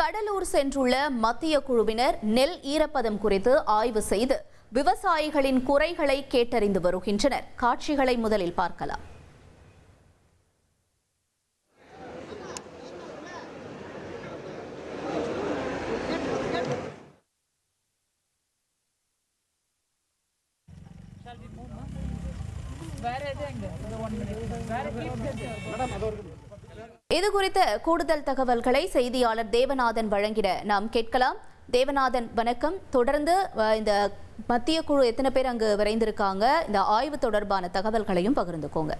கடலூர் சென்றுள்ள மத்திய குழுவினர் நெல் ஈரப்பதம் குறித்து ஆய்வு செய்து விவசாயிகளின் குறைகளை கேட்டறிந்து வருகின்றனர். காட்சிகளை முதலில் பார்க்கலாம். இது குறித்த கூடுதல் தகவல்களை செய்தியாளர் தேவநாதன் வழங்கிட நாம் கேட்கலாம். தேவநாதன், வணக்கம். தொடர்ந்து இந்த மத்திய குழு எத்தனை பேர் அங்கு விரைந்திருக்காங்க, இந்த ஆய்வு தொடர்பான தகவல்களையும் பகிர்ந்துக்கோங்க.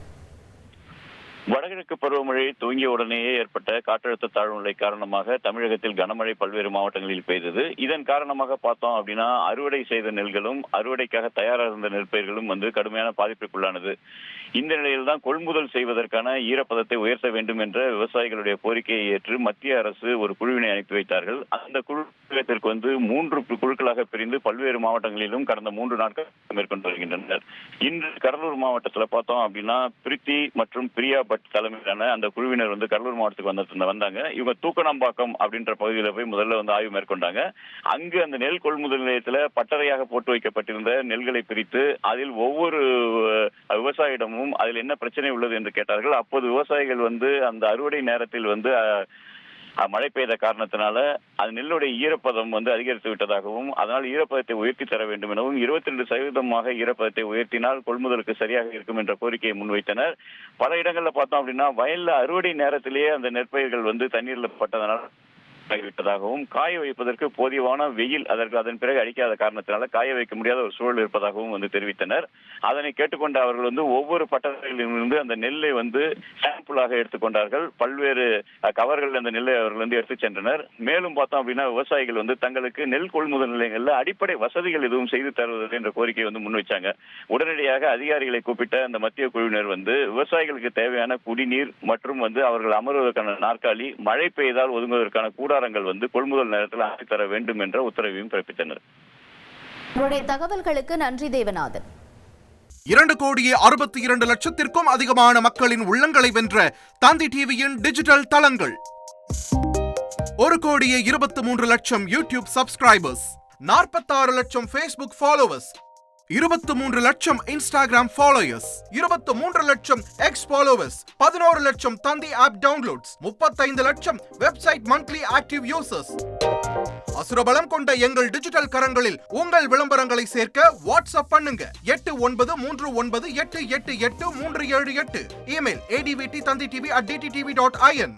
வடகிழக்கு பருவமழை துவங்கிய உடனேயே ஏற்பட்ட காற்றழுத்த தாழ்வு நிலை காரணமாக தமிழகத்தில் கனமழை பல்வேறு மாவட்டங்களில் பெய்தது. இதன் காரணமாக பார்த்தோம் அப்படின்னா அறுவடை செய்த நெல்களும் அறுவடைக்காக தயாராக இருந்த நெற்பயிர்களும் கடுமையான பாதிப்புக்குள்ளானது. இந்த நிலையில்தான் கொள்முதல் செய்வதற்கான ஈரப்பதத்தை உயர்த்த வேண்டும் என்ற விவசாயிகளுடைய கோரிக்கையை ஏற்று மத்திய அரசு ஒரு குழுவினை அனுப்பி வைத்தார்கள். அந்த குழுவிற்கு 3 குழுக்களாக பிரிந்து பல்வேறு மாவட்டங்களிலும் கடந்த 3 நாட்கள் மேற்கொண்டு வருகின்றனர். இன்று கடலூர் மாவட்டத்தில் பார்த்தோம் அப்படின்னா பிரித்தி மற்றும் பிரியா பட் தலைமையிலான அந்த குழுவினர் கடலூர் மாவட்டத்துக்கு வந்தாங்க. இவங்க தூக்கணாம்பாக்கம் அப்படின்ற பகுதியில் போய் முதல்ல ஆய்வு மேற்கொண்டாங்க. அங்கு அந்த நெல் கொள்முதல் நிலையத்தில் பட்டறையாக போட்டு வைக்கப்பட்டிருந்த நெல்களை பிரித்து அதில் ஒவ்வொரு விவசாயிடமும் அதில் என்ன பிரச்சனை உள்ளது என்று கேட்டார்கள். அப்போது விவசாயிகள் அந்த அறுவடை நேரத்தில் மழை பெய்த காரணத்தினால அது நெல்லுடைய ஈரப்பதம் அதிகரித்து விட்டதாகவும் அதனால் ஈரப்பதத்தை உயர்த்தி தர வேண்டும் எனவும் 22% ஈரப்பதத்தை உயர்த்தினால் கொள்முதலுக்கு சரியாக இருக்கும் என்ற கோரிக்கையை முன்வைத்தனர். பல இடங்கள்ல பார்த்தோம் அப்படின்னா வயல்ல அறுவடை நேரத்திலேயே அந்த நெற்பயிர்கள் தண்ணீர்ல பட்டதனால் விட்டதாகவும் காய வைப்பதற்கு போதியமான வெயில் அதன் பிறகு அடிக்காத காரணத்தினால காய வைக்க முடியாத ஒரு சூழல் இருப்பதாகவும் தெரிவித்தனர். அதனை கேட்டுக்கொண்ட அவர்கள் ஒவ்வொரு பட்டறையிலிருந்து அந்த நெல்லை சாம்பிளாக எடுத்துக்கொண்டார்கள். பல்வேறு கவர்கள் அந்த நெல்லை அவர்கள் எடுத்து சென்றனர். மேலும் பார்த்தோம் அப்படின்னா விவசாயிகள் தங்களுக்கு நெல் கொள்முதல் நிலையங்கள்ல அடிப்படை வசதிகள் எதுவும் செய்து தருவதில்லை என்ற கோரிக்கையை முன்வைச்சாங்க. உடனடியாக அதிகாரிகளை கூப்பிட்ட அந்த மத்திய குழுவினர் விவசாயிகளுக்கு தேவையான குடிநீர் மற்றும் அவர்கள் அமர்வதற்கான நாற்காலி, மழை பெய்தால் ஒதுங்குவதற்கான கூடாரங்கள் கொள்முதல் நேரத்தில் அமைத்து தர வேண்டும் என்ற உத்தரவையும் பிறப்பித்தனர். தகவல்களுக்கு நன்றி தேவநாதன். 2,62,00,000 அதிகமான மக்களின் உள்ளங்களை வென்ற தந்தி டிவியின் டிஜிட்டல் தளங்கள். 1,23,00,000 யூடியூப் சப்ஸ்கிரைபர்ஸ், 46 லட்சம் ஃபேஸ்புக் ஃபாலோவர்ஸ், 23 லட்சம் இன்ஸ்டாகிராம் ஃபாலோயர்ஸ், 23 லட்சம் எக்ஸ் ஃபாலோவர்ஸ், 11 லட்சம் தந்தி ஆப் டவுன்லோட்ஸ், 35 லட்சம் வெப்சைட் மந்த்லி ஆக்டிவ் யூசர்ஸ். அசுரபலம் கொண்ட எங்கள் டிஜிட்டல் கரங்களில் உங்கள் விளம்பரங்களை சேர்க்க வாட்ஸ்அப் பண்ணுங்க. 8939888378. Email advttanditv@dttv.in.